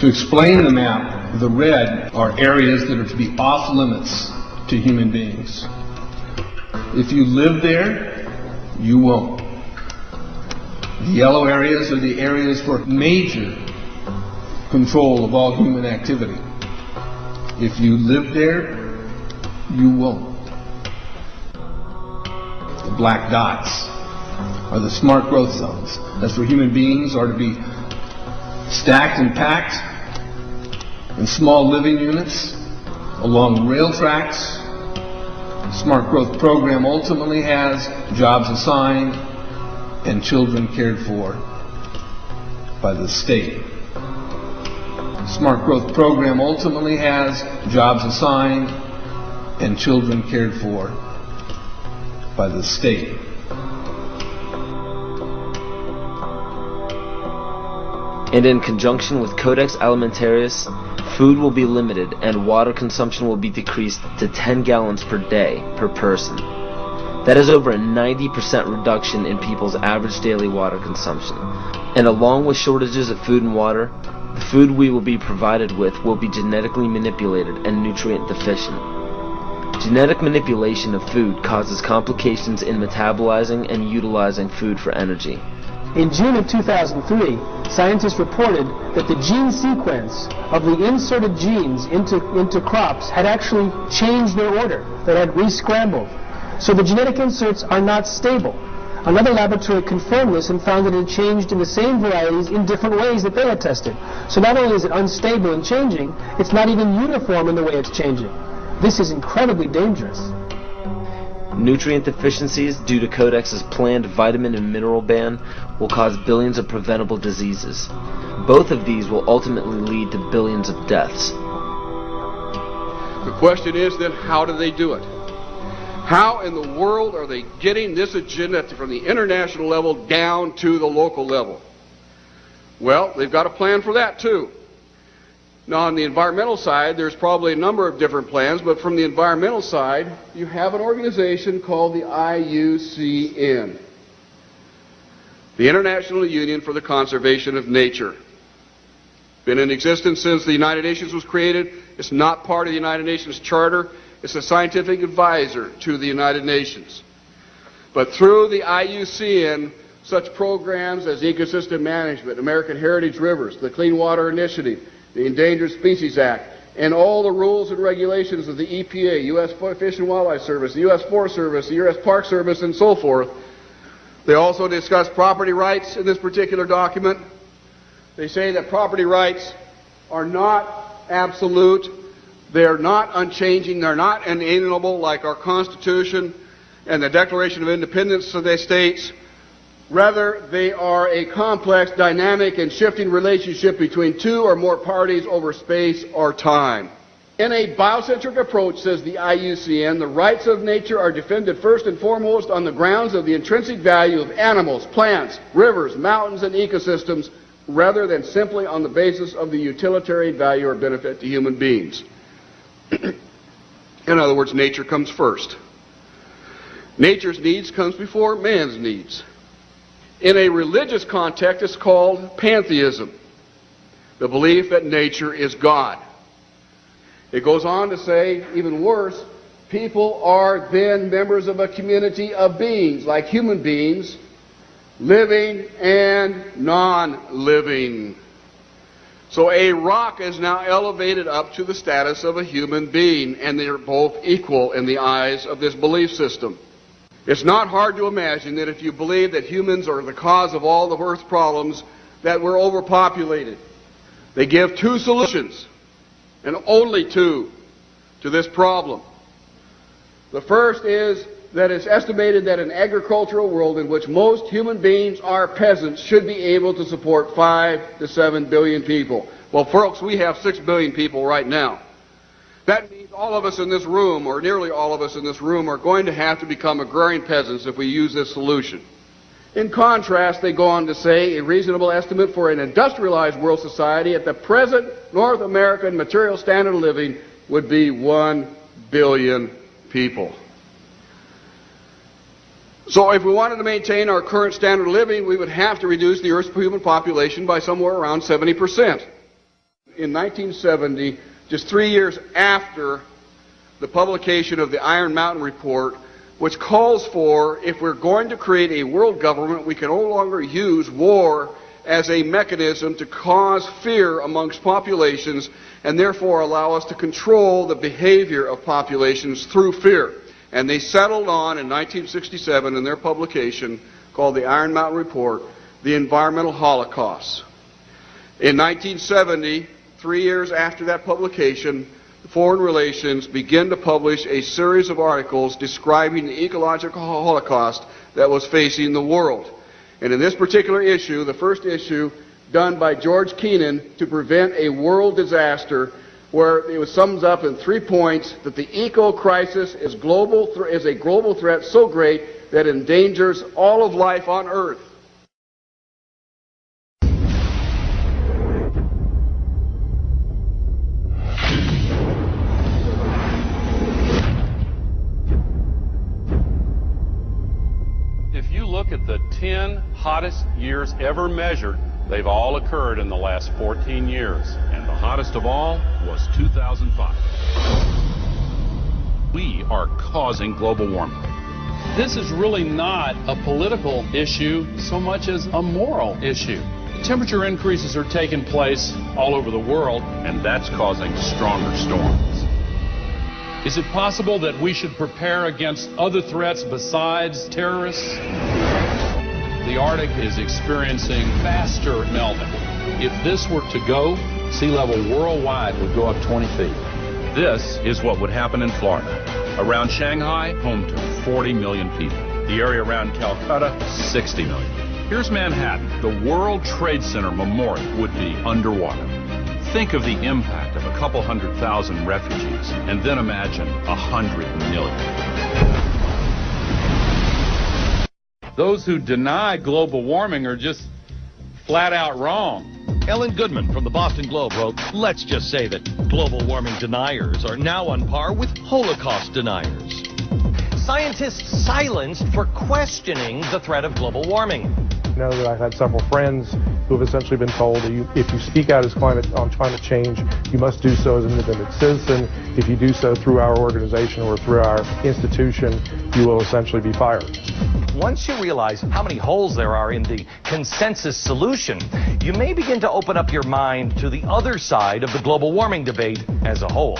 To explain the map, the red are areas that are to be off limits to human beings. If you live there, you won't. The yellow areas are the areas for major control of all human activity. If you live there, you won't. The black dots are the smart growth zones. That's where human beings are to be stacked and packed in small living units along rail tracks. The smart growth program ultimately has jobs assigned and children cared for by the state. The smart growth program ultimately has jobs assigned and children cared for by the state. And in conjunction with Codex Alimentarius, food will be limited and water consumption will be decreased to 10 gallons per day per person. That is over a 90% reduction in people's average daily water consumption. And along with shortages of food and water, the food we will be provided with will be genetically manipulated and nutrient deficient. Genetic manipulation of food causes complications in metabolizing and utilizing food for energy. In June of 2003, scientists reported that the gene sequence of the inserted genes into crops had actually changed their order. They had re-scrambled. So the genetic inserts are not stable. Another laboratory confirmed this and found that it had changed in the same varieties in different ways that they had tested. So not only is it unstable and changing, it's not even uniform in the way it's changing. This is incredibly dangerous. Nutrient deficiencies due to Codex's planned vitamin and mineral ban will cause billions of preventable diseases. Both of these will ultimately lead to billions of deaths. The question is then, how do they do it? How in the world are they getting this agenda from the international level down to the local level? Well, they've got a plan for that too. Now, on the environmental side, there's probably a number of different plans, but from the environmental side, you have an organization called the IUCN, the International Union for the Conservation of Nature. Been in existence since the United Nations was created. It's not part of the United Nations Charter. It's a scientific advisor to the United Nations. But through the IUCN, such programs as ecosystem management, American Heritage Rivers, the Clean Water Initiative, the Endangered Species Act, and all the rules and regulations of the EPA, U.S. Fish and Wildlife Service, the U.S. Forest Service, the U.S. Park Service, and so forth. They also discuss property rights in this particular document. They say that property rights are not absolute, they're not unchanging, they're not inalienable like our Constitution and the Declaration of Independence of the states. Rather, they are a complex, dynamic, and shifting relationship between two or more parties over space or time. In a biocentric approach, says the IUCN, the rights of nature are defended first and foremost on the grounds of the intrinsic value of animals, plants, rivers, mountains, and ecosystems, rather than simply on the basis of the utilitarian value or benefit to human beings. In other words, nature comes first. Nature's needs comes before man's needs. In a religious context, it's called pantheism, the belief that nature is God. It goes on to say, even worse, people are then members of a community of beings, like human beings, living and non-living. So a rock is now elevated up to the status of a human being, and they are both equal in the eyes of this belief system. It's not hard to imagine that if you believe that humans are the cause of all the Earth's problems, that we're overpopulated. They give two solutions, and only two, to this problem. The first is that it's estimated that an agricultural world in which most human beings are peasants should be able to support 5 to 7 billion people. Well, folks, we have 6 billion people right now. That means all of us in this room, or nearly all of us in this room, are going to have to become agrarian peasants if we use this solution. In contrast, they go on to say a reasonable estimate for an industrialized world society at the present North American material standard of living would be 1 billion people. So if we wanted to maintain our current standard of living, we would have to reduce the Earth's human population by somewhere around 70%. in 1970, just 3 years after the publication of the Iron Mountain Report, which calls for, if we're going to create a world government, we can no longer use war as a mechanism to cause fear amongst populations and therefore allow us to control the behavior of populations through fear. And they settled on, in 1967, in their publication called the Iron Mountain Report, the environmental holocaust. In 1970, 3 years after that publication, Foreign Relations began to publish a series of articles describing the ecological holocaust that was facing the world. And in this particular issue, the first issue done by George Kennan to prevent a world disaster, where it was summed up in 3 points that the eco-crisis is a global threat so great that it endangers all of life on Earth. If you look at the 10 hottest years ever measured, they've all occurred in the last 14 years. And the hottest of all was 2005. We are causing global warming. This is really not a political issue so much as a moral issue. Temperature increases are taking place all over the world, And that's causing stronger storms. Is it possible that we should prepare against other threats besides terrorists? The Arctic is experiencing faster melting. If this were to go, sea level worldwide would go up 20 feet. This is what would happen in Florida. Around Shanghai, home to 40 million people. The area around Calcutta, 60 million. Here's Manhattan. The World Trade Center Memorial would be underwater. Think of the impact of a couple 100,000 refugees, and then imagine 100 million. Those who deny global warming are just flat out wrong. Ellen Goodman from the Boston Globe wrote, "Let's just say that global warming deniers are now on par with Holocaust deniers." Scientists silenced for questioning the threat of global warming. I know that I've had several friends who have essentially been told that if you speak out on climate change, you must do so as an independent citizen. If you do so through our organization or through our institution, you will essentially be fired. Once you realize how many holes there are in the consensus solution, you may begin to open up your mind to the other side of the global warming debate as a whole.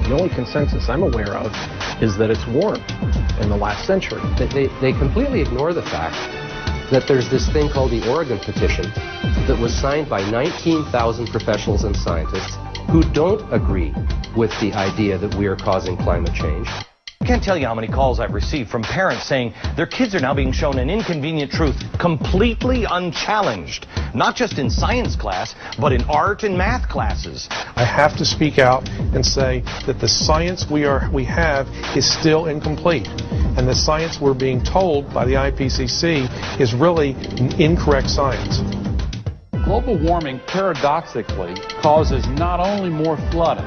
The only consensus I'm aware of is that it's warm in the last century. They completely ignore the fact that there's this thing called the Oregon Petition that was signed by 19,000 professionals and scientists who don't agree with the idea that we are causing climate change. I can't tell you how many calls I've received from parents saying their kids are now being shown an inconvenient truth completely unchallenged, not just in science class, but in art and math classes. I have to speak out and say that the science we have is still incomplete, and the science we're being told by the IPCC is really incorrect science. Global warming paradoxically causes not only more flooding,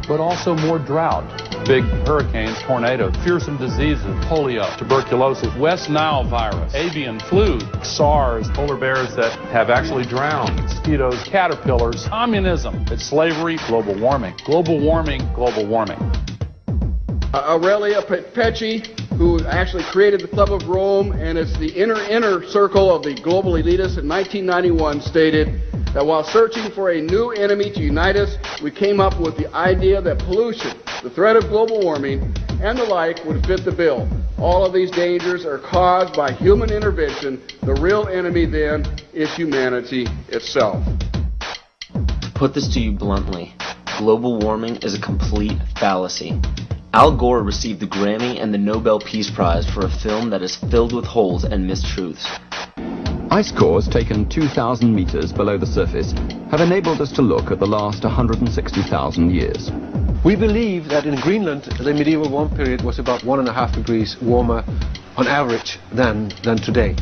but also more drought. Big hurricanes, tornadoes, fearsome diseases, polio, tuberculosis, West Nile virus, avian flu, SARS, polar bears that have actually drowned, mosquitoes, caterpillars, communism, it's slavery, global warming. Global warming, global warming. Aurelia Pecci, who actually created the Club of Rome, and it's the inner circle of the global elitists, in 1991 stated that while searching for a new enemy to unite us, we came up with the idea that pollution, the threat of global warming, and the like would fit the bill. All of these dangers are caused by human intervention. The real enemy then is humanity itself. To put this to you bluntly, global warming is a complete fallacy. Al Gore received the Grammy and the Nobel Peace Prize for a film that is filled with holes and mistruths. Ice cores taken 2,000 meters below the surface have enabled us to look at the last 160,000 years. We believe that in Greenland, the medieval warm period was about 1.5 degrees warmer on average than today.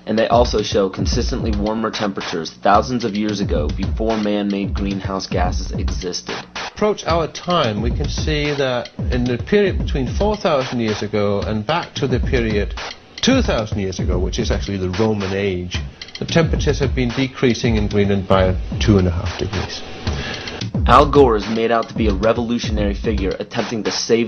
And they also show consistently warmer temperatures thousands of years ago before man-made greenhouse gases existed. Approach our time, we can see that in the period between 4,000 years ago and back to the period 2,000 years ago, which is actually the Roman age, the temperatures have been decreasing in Greenland by 2.5 degrees. Al Gore is made out to be a revolutionary figure attempting to save